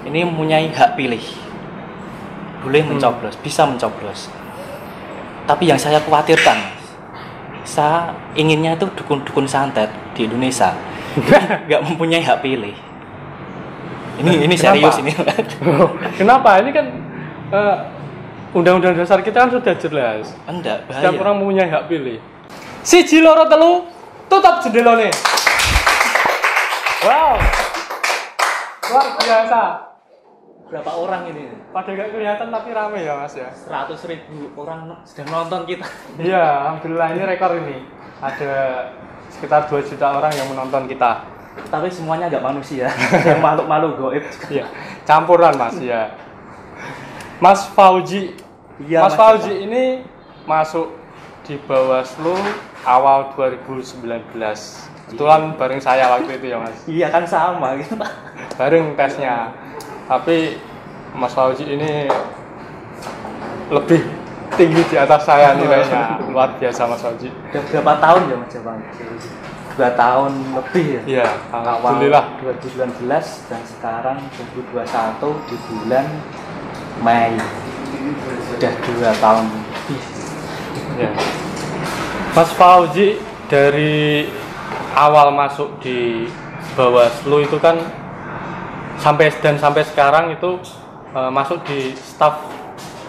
ini mempunyai hak pilih, boleh mencoblos, bisa mencoblos. Tapi yang saya khawatirkan, saya inginnya itu dukun-dukun santet di Indonesia nggak mempunyai hak pilih. Ini serius ini. Kenapa? Ini kan Undang-Undang Dasar kita kan sudah jelas. Enggak, bahaya. Setiap orang mempunyai hak pilih. Siji loro telu, tutup jendelane. Wow. Luar biasa. Berapa orang ini? Pada gak kelihatan tapi rame ya Mas ya. 100.000 orang sedang nonton kita. Iya, alhamdulillah ini rekor ini. Ada sekitar 2 juta orang yang menonton kita. Tapi semuanya nggak manusia, yang makhluk-makhluk goib. Iya, campuran Mas ya. Mas Fauji. Iya, Mas Fauji ini masuk di Bawaslu awal 2019. Kebetulan bareng saya waktu itu ya Mas. Iya kan sama gitu. Bareng tesnya. Tapi Mas Fauji ini lebih tinggi di atas saya nilainya. Luar biasa Mas Fauji. Udah berapa tahun ya Mas Bang? 2 tahun lebih ya? Iya, alhamdulillah. Awal 2019 dan sekarang 2021 di bulan Mei. Udah 2 tahun lebih. Ya. Mas Fauji dari awal masuk di Bawaslu itu kan sampai sekarang itu masuk di staf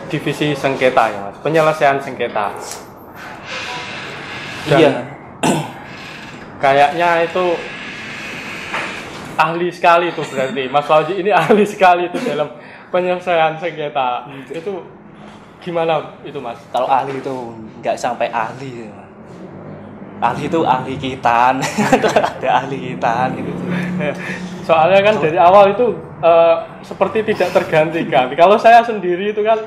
divisi sengketa ya Mas, penyelesaian sengketa. Dan iya. Kayaknya itu ahli sekali itu berarti Mas Fauji ini ahli sekali itu dalam penyelesaian sengketa. Itu gimana itu Mas? Kalau ahli itu nggak sampai ahli ya, Mas. Ahli itu ahli kitaan. Ada ahli kitaan gitu. Soalnya kan dari awal itu seperti tidak tergantikan. Kalau saya sendiri itu kan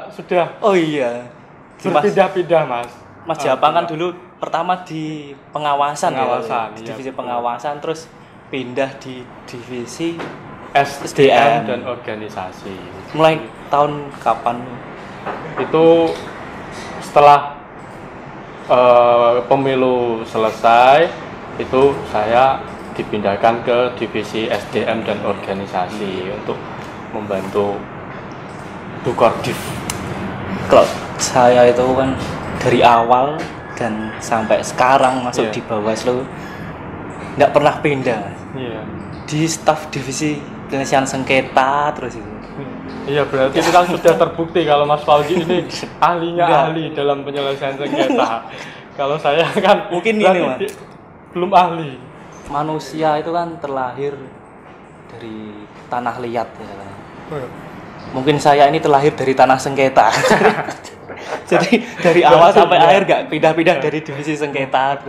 sudah Oh iya. berpindah-pindah Mas. Mas Japang kan dulu pertama di pengawasan ya, iya, divisi betul. pengawasan, terus pindah di divisi SDM dan organisasi. Mulai tahun kapan? Itu setelah pemilu selesai, itu saya dipindahkan ke divisi SDM dan organisasi untuk membantu Bukordiv. Kalau saya itu kan dari awal dan sampai sekarang masuk di Bawaslu nggak pernah pindah. Iya. Di staf divisi penyelesaian sengketa terus itu. Iya, berarti itu kan sudah terbukti kalau Mas Fauji ini ahlinya ahli dalam penyelesaian sengketa. Kalau saya kan mungkin ini Mas, belum ahli. Manusia itu kan terlahir dari tanah liat ya. Mungkin saya ini terlahir dari tanah sengketa. Jadi dari awal sampai akhir gak pindah-pindah dari divisi sengketa.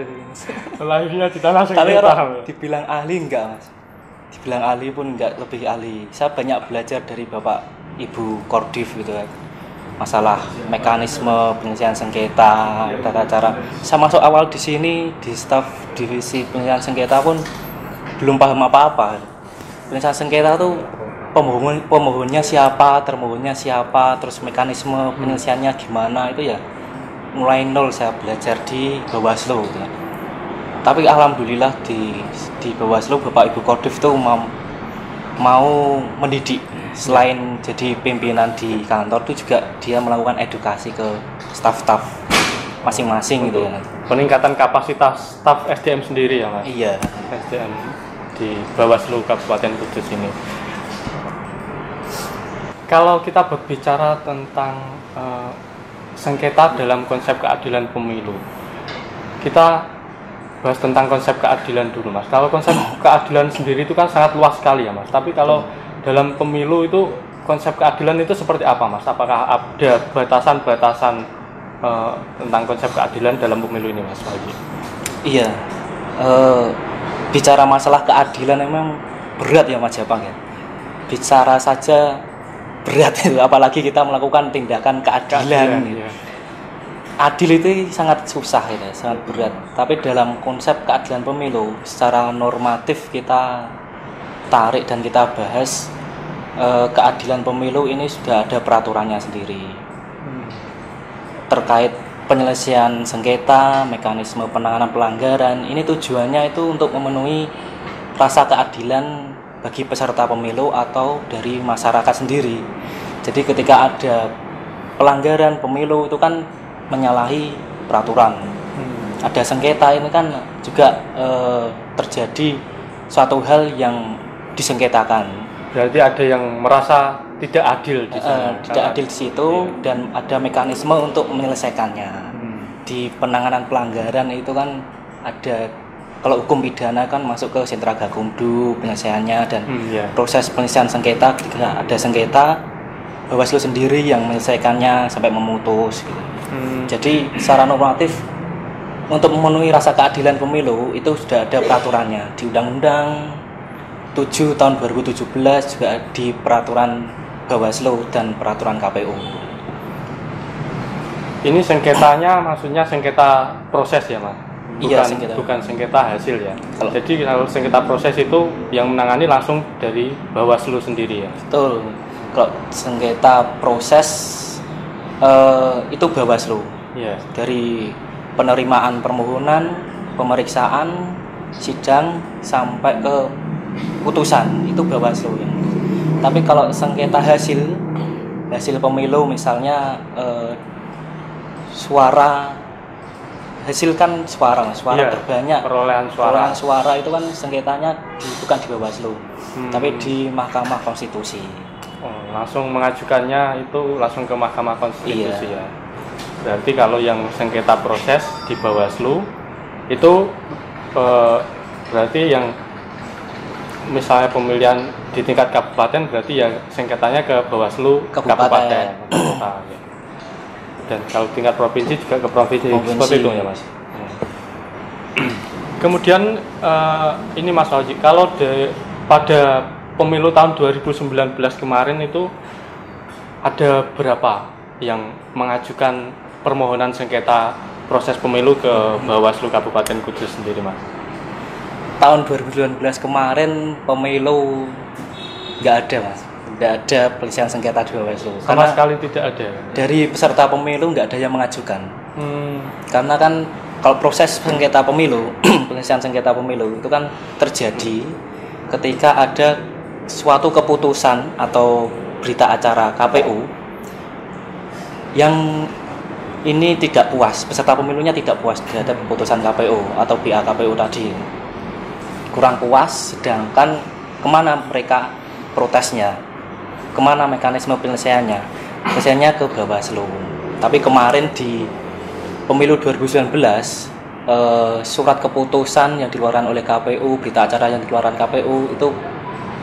Lahirnya di tanah sengketa. Tapi kalau dibilang ahli enggak Mas, dibilang ahli pun enggak lebih ahli. Saya banyak belajar dari Bapak Ibu Kordiv gitu kan, masalah mekanisme penyelesaian sengketa, tata cara. Saya masuk awal di sini di staf divisi penyelesaian sengketa pun belum paham apa-apa. Penyelesaian sengketa tuh pemohonnya siapa, termohonnya siapa, terus mekanisme penyelesaiannya gimana, itu ya mulai nol saya belajar di Bawaslu gitu. Tapi alhamdulillah di Bawaslu Bapak Ibu Kordiv itu mau mendidik. Selain jadi pimpinan di kantor itu juga dia melakukan edukasi ke staf-staf masing-masing gitu ya. Peningkatan kapasitas staf SDM sendiri ya Mas? Iya. SDM di Bawaslu Kabupaten Kudus ini. Kalau kita berbicara tentang sengketa dalam konsep keadilan pemilu, kita bahas tentang konsep keadilan dulu Mas. Kalau konsep keadilan sendiri itu kan sangat luas sekali ya Mas. Tapi kalau dalam pemilu itu konsep keadilan itu seperti apa Mas? Apakah ada batasan-batasan tentang konsep keadilan dalam pemilu ini Mas Fauji? Iya. Bicara masalah keadilan memang berat ya Mas Japang ya. Bicara saja berat itu, apalagi kita melakukan tindakan keadilan. Iya. Adil itu sangat susah ya, sangat berat. Tapi dalam konsep keadilan pemilu secara normatif kita tarik dan kita bahas, keadilan pemilu ini sudah ada peraturannya sendiri terkait penyelesaian sengketa, mekanisme penanganan pelanggaran. Ini tujuannya itu untuk memenuhi rasa keadilan bagi peserta pemilu atau dari masyarakat sendiri. Jadi ketika ada pelanggaran pemilu itu kan menyalahi peraturan. Ada sengketa ini kan juga terjadi suatu hal yang disengketakan. Berarti ada yang merasa tidak adil di sana. Tidak adil di situ, dan ada mekanisme untuk menyelesaikannya. Di penanganan pelanggaran itu kan ada, kalau hukum pidana kan masuk ke sentra gakumdu penyelesaiannya, dan proses penyelesaian sengketa ketika ada sengketa Bawaslu sendiri yang menyelesaikannya sampai memutus gitu. Jadi secara normatif untuk memenuhi rasa keadilan pemilu itu sudah ada peraturannya di Undang-Undang 7 tahun 2017, juga di peraturan Bawaslu dan peraturan KPU. Ini sengketanya maksudnya sengketa proses ya, Mas? Bukan sengketa hasil ya. Jadi kalau sengketa proses itu yang menangani langsung dari Bawaslu sendiri ya. Betul. Kalau sengketa proses itu Bawaslu. Iya. Dari penerimaan permohonan, pemeriksaan, sidang sampai ke putusan itu Bawaslu ya. Tapi kalau sengketa hasil pemilu misalnya hasil kan suara terbanyak, perolehan suara itu kan sengketanya bukan di Bawaslu, tapi di Mahkamah Konstitusi. Langsung mengajukannya itu langsung ke Mahkamah Konstitusi ya. Berarti kalau yang sengketa proses di Bawaslu itu berarti yang misalnya pemilihan di tingkat kabupaten, berarti ya sengketanya ke Bawaslu kabupaten. Ya. Dan kalau tingkat provinsi juga ke provinsi. Seperti itu ya, Mas. Kemudian ini Mas Haji, kalau pada pemilu tahun 2019 kemarin itu ada berapa yang mengajukan permohonan sengketa proses pemilu ke Bawaslu Kabupaten Kudus sendiri, Mas? Tahun 2019 kemarin pemilu nggak ada, Mas. Nggak ada penyelesaian sengketa di Bawaslu. Sama sekali tidak ada. Dari peserta pemilu nggak ada yang mengajukan. Karena kan kalau proses sengketa pemilu, penyelesaian sengketa pemilu itu kan terjadi ketika ada suatu keputusan atau berita acara KPU yang ini tidak puas, peserta pemilunya tidak puas terhadap keputusan KPU atau BA KPU tadi, kurang puas, sedangkan kemana mereka protesnya, kemana mekanisme penyelesaiannya ke Bawaslu. Tapi kemarin di pemilu 2019 surat keputusan yang dikeluarkan oleh KPU, berita acara yang dikeluarkan KPU itu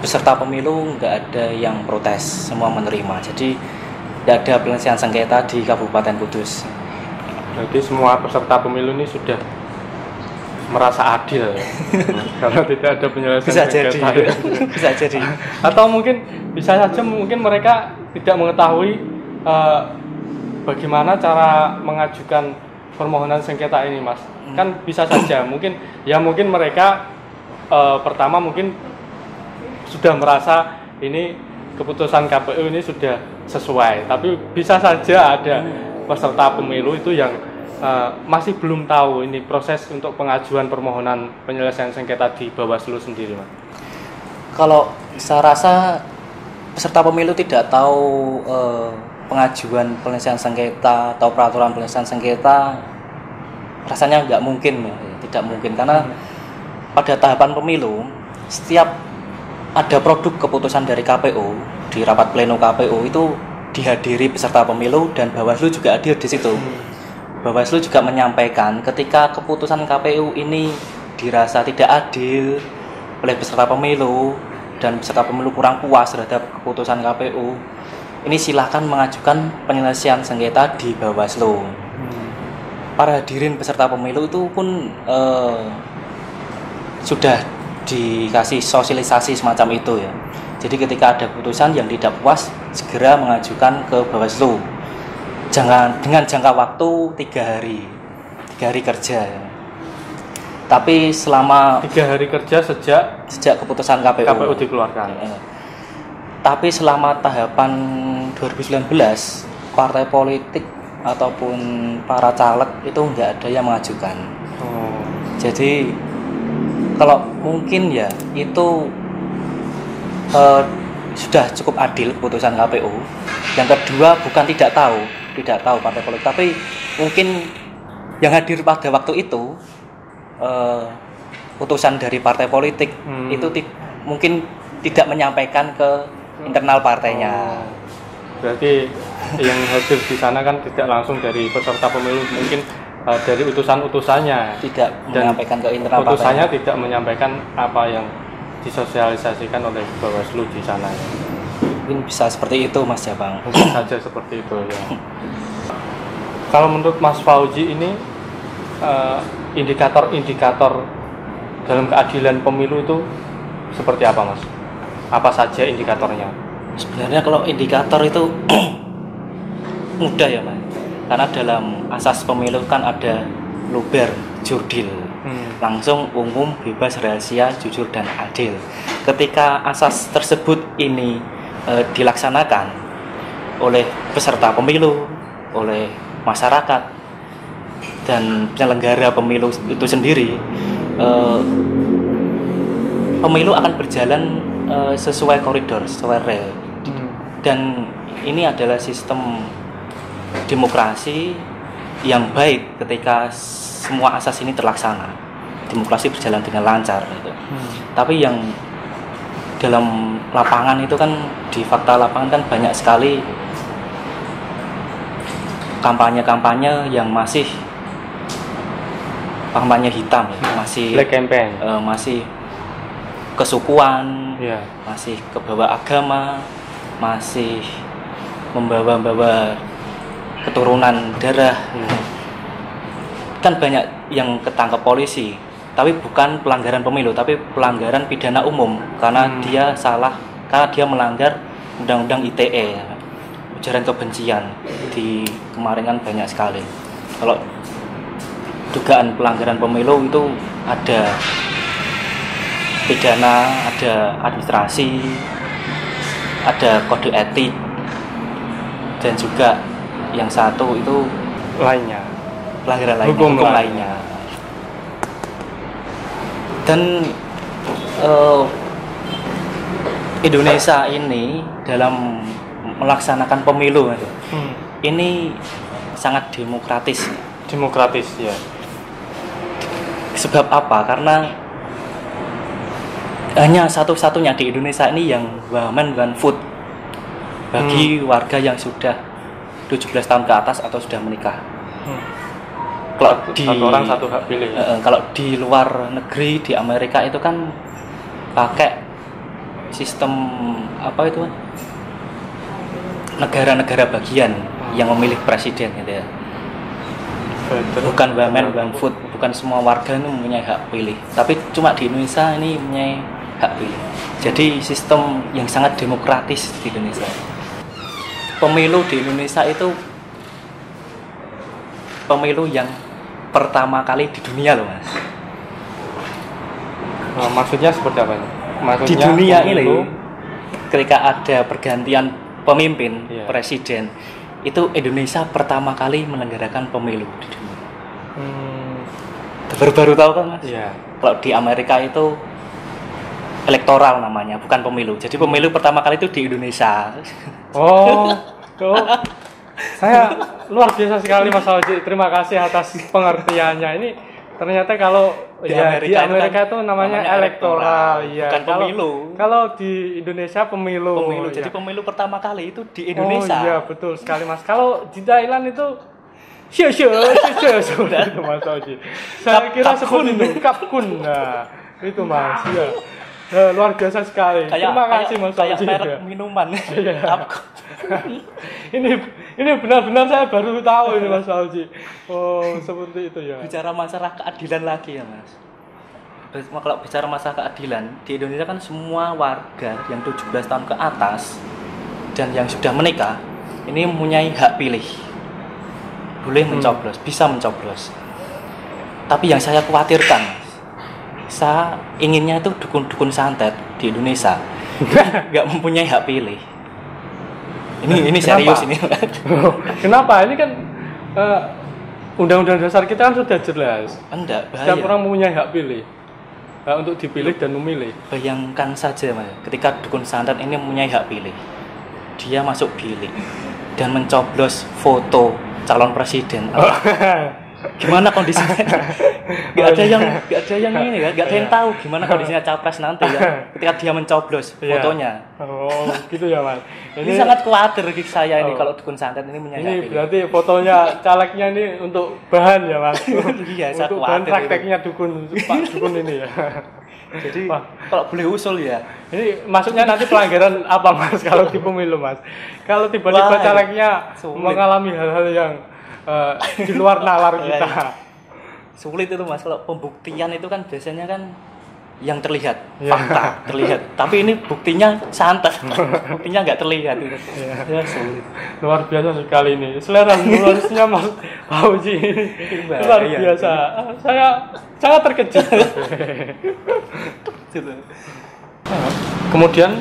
peserta pemilu nggak ada yang protes, semua menerima. Jadi tidak ada penyelesaian sengketa di Kabupaten Kudus. Jadi semua peserta pemilu ini sudah merasa adil ya? Kalau tidak ada penyelesaian sengketa. Bisa jadi. Atau mungkin bisa saja mungkin mereka tidak mengetahui bagaimana cara mengajukan permohonan sengketa ini, Mas. Kan bisa saja mungkin mereka pertama mungkin sudah merasa ini keputusan KPU ini sudah sesuai, tapi bisa saja ada peserta pemilu itu yang masih belum tahu ini proses untuk pengajuan permohonan penyelesaian sengketa di Bawaslu sendiri, Mas. Kalau saya rasa peserta pemilu tidak tahu pengajuan penyelesaian sengketa atau peraturan penyelesaian sengketa, rasanya nggak mungkin ya, tidak mungkin, karena pada tahapan pemilu setiap ada produk keputusan dari KPU di rapat pleno KPU itu dihadiri peserta pemilu dan Bawaslu juga hadir di situ. Bawaslu juga menyampaikan ketika keputusan KPU ini dirasa tidak adil oleh peserta pemilu dan peserta pemilu kurang puas terhadap keputusan KPU, ini silakan mengajukan penyelesaian sengketa di Bawaslu. Para hadirin peserta pemilu itu pun sudah dikasih sosialisasi semacam itu ya. Jadi ketika ada keputusan yang tidak puas, segera mengajukan ke Bawaslu. Jangan dengan jangka waktu 3 hari kerja ya. Tapi selama 3 hari kerja sejak keputusan KPU dikeluarkan. Tapi selama tahapan 2019, partai politik ataupun para caleg itu nggak ada yang mengajukan. Jadi kalau mungkin ya itu sudah cukup adil keputusan KPU. Yang kedua bukan tidak tahu partai politik, tapi mungkin yang hadir pada waktu itu putusan dari partai politik itu mungkin tidak menyampaikan ke internal partainya. Berarti yang hadir di sana kan tidak langsung dari peserta pemilu, mungkin dari utusan-utusannya Tidak menyampaikan ke internal utusannya partainya. tidak menyampaikan apa yang disosialisasikan oleh Bawaslu di sana. Mungkin bisa seperti itu Mas Jabang. Mungkin saja seperti itu ya. Kalau menurut Mas Fauzi ini indikator-indikator dalam keadilan pemilu itu seperti apa Mas? Apa saja indikatornya? Sebenarnya kalau indikator itu mudah ya Mas. Karena dalam asas pemilu kan ada luber, jurdil, langsung, umum, bebas, rahasia, jujur dan adil. Ketika asas tersebut ini dilaksanakan oleh peserta pemilu, oleh masyarakat dan penyelenggara pemilu itu sendiri, pemilu akan berjalan sesuai koridor, sesuai rel. Dan ini adalah sistem demokrasi yang baik ketika semua asas ini terlaksana. Demokrasi berjalan dengan lancar gitu. Tapi yang dalam lapangan itu kan, di fakta lapangan kan banyak sekali kampanye-kampanye yang masih kampanye hitam ya, masih Black campaign. Masih kesukuan, Iya. masih kebawa agama, masih membawa-bawa keturunan darah. Kan banyak yang ketangkap polisi, tapi bukan pelanggaran pemilu, tapi pelanggaran pidana umum karena dia salah, karena dia melanggar undang-undang ITE, ujaran kebencian. Di kemarin kan banyak sekali. Kalau dugaan pelanggaran pemilu itu ada pidana, ada administrasi, ada kode etik, dan juga yang satu itu Lainnya. pelanggaran lainnya, Hukum lainnya. Dan Indonesia ini dalam melaksanakan pemilu ini sangat demokratis. Demokratis ya. Sebab apa? Karena hanya satu-satunya di Indonesia ini yang one man one vote bagi warga yang sudah 17 tahun ke atas atau sudah menikah. Kalau di satu orang satu hak pilih. Kalau di luar negeri, di Amerika itu kan pakai sistem apa itu? Negara-negara bagian yang memilih presiden gitu ya. Bukan one man one vote, bukan semua warga ini mempunyai hak pilih. Tapi cuma di Indonesia ini mempunyai hak pilih. Jadi sistem yang sangat demokratis di Indonesia. Pemilu di Indonesia itu pemilu yang pertama kali di dunia loh Mas. Maksudnya seperti apa ini? Maksudnya Di dunia pemilu, ini ketika ada pergantian pemimpin, Iya. presiden, itu Indonesia pertama kali menyelenggarakan pemilu di dunia. Baru-baru tahu kan Mas? Iya. Kalau di Amerika itu elektoral namanya, bukan pemilu. Jadi pemilu pertama kali itu di Indonesia. Oh, tuh. Saya luar biasa sekali Mas Fauzi. Terima kasih atas pengertiannya. Ini ternyata kalau Di ya, Amerika di itu Amerika kan itu namanya namanya elektoral, elektoral, ya. bukan pemilu. Kalau di Indonesia pemilu. Pemilu. Jadi ya. pemilu pertama kali itu di Indonesia. Oh iya betul sekali Mas. Kalau di Thailand itu sudah itu Mas Fauzi. Saya kira seperti itu kapkun. Nah, itu Mas. Ya. Luar biasa sekali. Terima kasih Mas Kayak Fauzi. merek Ya. minuman. Iya. ini benar-benar saya baru tahu ini Mas Fauzi. Oh, seperti itu ya. Bicara masalah keadilan lagi ya Mas. Kalau bicara masalah keadilan, di Indonesia kan semua warga yang 17 tahun ke atas dan yang sudah menikah ini mempunyai hak pilih. Boleh mencoblos, bisa mencoblos. Tapi yang saya khawatirkan, saya inginnya itu dukun-dukun santet di Indonesia nggak mempunyai hak pilih. Ini serius ini. Kenapa? Ini kan Undang-Undang dasar kita kan sudah jelas. Enggak, Setiap bahaya. orang mempunyai hak pilih. untuk dipilih dan memilih. Bayangkan saja Mas, ketika dukun santet ini mempunyai hak pilih, dia masuk bilik dan mencoblos foto calon presiden. Gimana kondisinya? Gak ada yang ini kan, gak ada yang tahu gimana kondisinya capres nanti ya. Ketika dia mencoblos fotonya. Oh, gitu ya Mas. Ini sangat khawatir bagi saya ini kalau dukun santet ini punya hak Ini pilih. berarti fotonya calegnya ini untuk bahan ya Mas. Iya, saya untuk bahan khawatir prakteknya dukun Pak dukun ini ya. Jadi kalau boleh usul ya. Ini maksudnya nanti pelanggaran apa Mas kalau di pemilu Mas? Kalau tiba-tiba Wah, calegnya sulit. mengalami hal-hal yang di luar nalar kita. Sulit itu Mas, kalau pembuktian itu kan biasanya kan yang terlihat, Ya. fakta terlihat. Tapi ini buktinya santet, buktinya nggak terlihat itu. Ya sulit. Luar biasa sekali ini. Selera humorisnya Mas Fauzi ini luar Iya. biasa. Saya sangat terkejut. Kemudian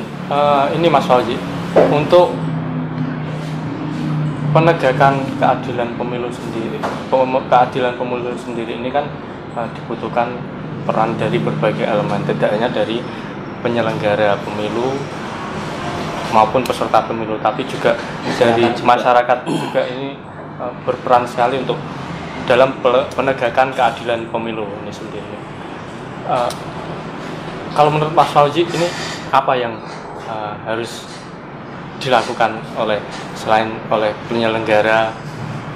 ini Mas Fauzi, untuk penegakan keadilan pemilu sendiri, keadilan pemilu sendiri ini kan dibutuhkan peran dari berbagai elemen, tidak hanya dari penyelenggara pemilu maupun peserta pemilu, tapi juga dari masyarakat juga ini berperan sekali untuk dalam penegakan keadilan pemilu ini sendiri. Kalau menurut Mas Fauzi ini apa yang harus dilakukan selain oleh penyelenggara,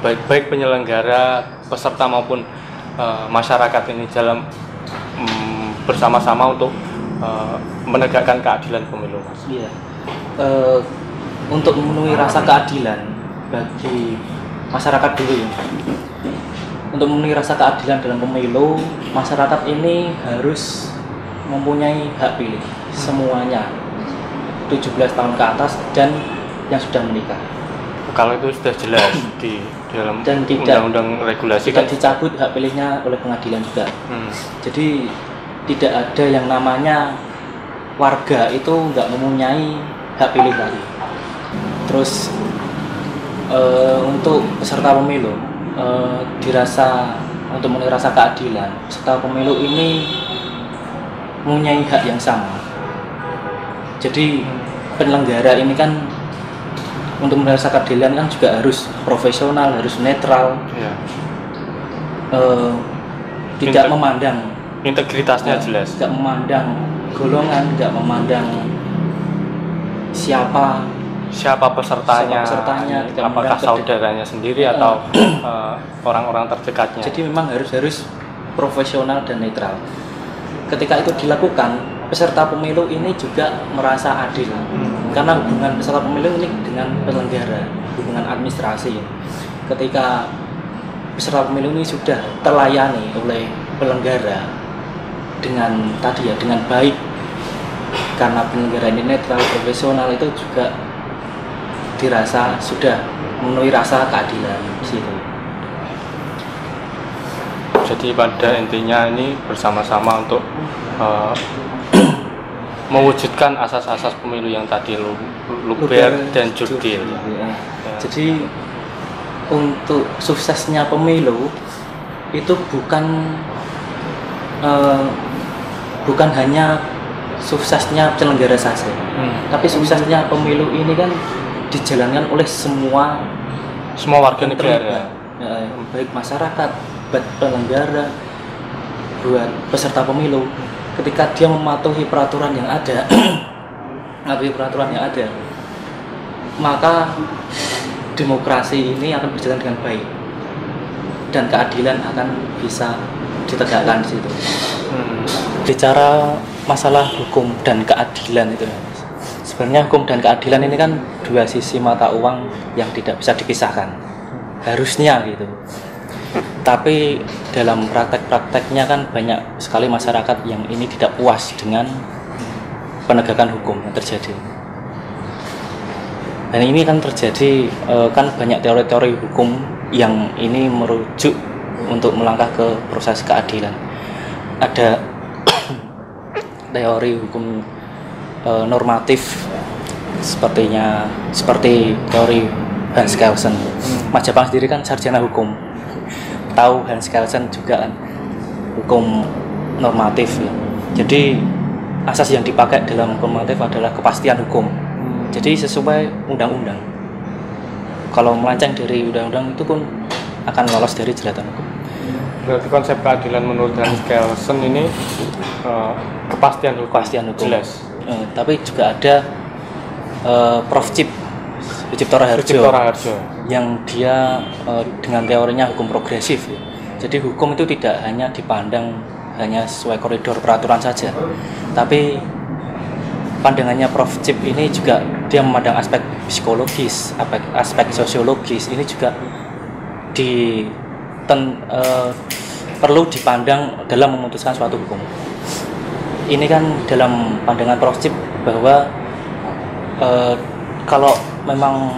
baik penyelenggara, peserta maupun masyarakat ini dalam bersama-sama untuk menegakkan keadilan pemilu, Mas? Iya. Untuk memenuhi rasa keadilan bagi masyarakat dulu ya. Untuk memenuhi rasa keadilan dalam pemilu, masyarakat ini harus mempunyai hak pilih semuanya, 17 tahun ke atas dan yang sudah menikah. Kalau itu sudah jelas di dalam Dan tidak- undang-undang regulasi Tidak kan. dicabut hak pilihnya oleh pengadilan juga. Hmm. Jadi tidak ada yang namanya warga itu nggak mempunyai hak pilih lagi. Terus untuk peserta pemilu dirasa untuk memenuhi rasa keadilan, peserta pemilu ini mempunyai hak yang sama. Jadi penyelenggara ini kan untuk memenuhi rasa keadilan kan juga harus profesional, harus netral, Ya. tidak memandang Integritasnya jelas. nggak memandang golongan, nggak memandang siapa Siapa pesertanya, tidak apakah memandang saudaranya sendiri atau orang-orang terdekatnya. Jadi memang harus profesional dan netral. Ketika itu dilakukan, peserta pemilu ini juga merasa adil, karena hubungan peserta pemilu ini dengan penyelenggara, hubungan administrasi. Ketika peserta pemilu ini sudah terlayani oleh penyelenggara dengan baik, karena penyelenggara ini netral, profesional, itu juga dirasa sudah memenuhi rasa keadilan di situ. Jadi pada intinya ini bersama-sama untuk mewujudkan asas-asas pemilu yang tadi luber dan jurdil. Ya. Jadi untuk suksesnya pemilu itu bukan hanya suksesnya penyelenggara saja, tapi suksesnya pemilu ini kan dijalankan oleh semua warga yang negara. terlibat. Baik masyarakat, baik penyelenggara, buat peserta pemilu. Ketika dia mematuhi peraturan yang ada, maka demokrasi ini akan berjalan dengan baik dan keadilan akan bisa ditegakkan di situ. Bicara masalah hukum dan keadilan itu, sebenarnya hukum dan keadilan ini kan dua sisi mata uang yang tidak bisa dipisahkan, harusnya gitu. Tapi dalam praktek-prakteknya kan banyak sekali masyarakat yang ini tidak puas dengan penegakan hukum yang terjadi. Dan ini kan terjadi kan banyak teori-teori hukum yang ini merujuk untuk melangkah ke proses keadilan. Ada teori hukum normatif seperti teori Hans Kelsen. Mas Jepang sendiri kan sarjana hukum, tahu Hans Kelsen juga kan hukum normatif ya. Jadi asas yang dipakai dalam hukum normatif adalah kepastian hukum. Jadi sesuai undang-undang. Kalau melenceng dari undang-undang itu pun akan lolos dari jeratan hukum. Berarti konsep keadilan menurut Hans Kelsen ini kepastian hukum. Jelas. Tapi juga ada Prof. Sucipto Raharjo yang dia dengan teorinya hukum progresif. Jadi hukum itu tidak hanya dipandang hanya sesuai koridor peraturan saja, tapi pandangannya Prof. Cip ini juga dia memandang aspek psikologis, aspek sosiologis. Ini juga perlu dipandang dalam memutuskan suatu hukum. Ini kan dalam pandangan Prof. Cip bahwa kalau memang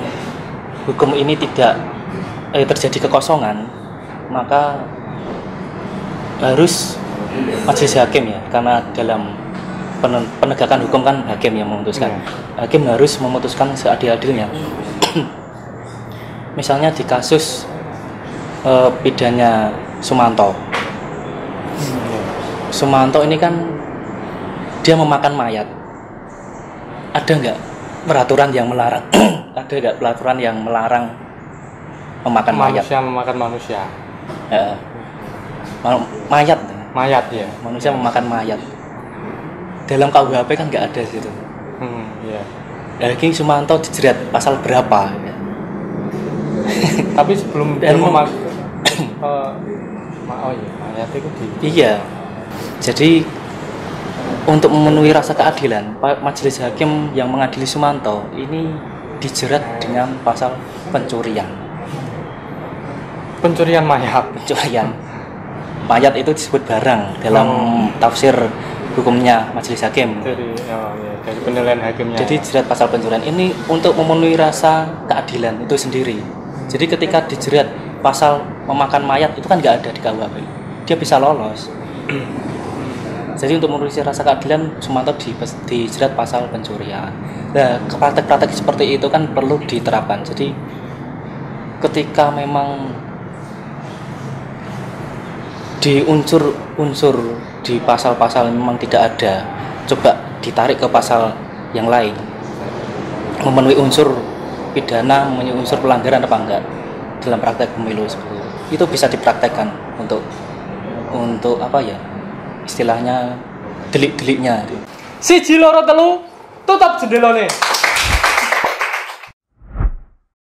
hukum ini tidak terjadi kekosongan, maka harus majelis hakim ya, karena dalam penegakan hukum kan hakim yang memutuskan. Hakim harus memutuskan seadil-adilnya. Misalnya di kasus pidana Sumanto. Sumanto ini kan dia memakan mayat. Ada nggak peraturan yang melarang? Ada nggak peraturan yang melarang memakan manusia memakan manusia? Mayat ya. Manusia memakan mayat. Dalam KUHP kan nggak ada situ. Ini Sumanto dijerat pasal berapa? Tapi sebelum dia memakan mayat itu Iya. Jadi untuk memenuhi rasa keadilan, majelis hakim yang mengadili Sumanto ini dijerat dengan pasal pencurian. Pencurian mayat. Mayat itu disebut barang dalam tafsir hukumnya majelis hakim. Dari penilaian hakimnya. Jadi jerat pasal pencurian ini untuk memenuhi rasa keadilan itu sendiri. Jadi ketika dijerat pasal memakan mayat itu kan nggak ada di KUHP, dia bisa lolos. Jadi untuk memenuhi rasa keadilan, Sumanto dijerat pasal pencurian. Nah, praktek-praktek seperti itu kan perlu diterapkan. Jadi ketika memang di unsur di pasal-pasal memang tidak ada, coba ditarik ke pasal yang lain, memenuhi unsur pidana, memenuhi unsur pelanggaran apa enggak dalam praktek pemilu seperti itu bisa dipraktekkan untuk apa ya, istilahnya delik-deliknya. Siji loro telu tutup jendelane.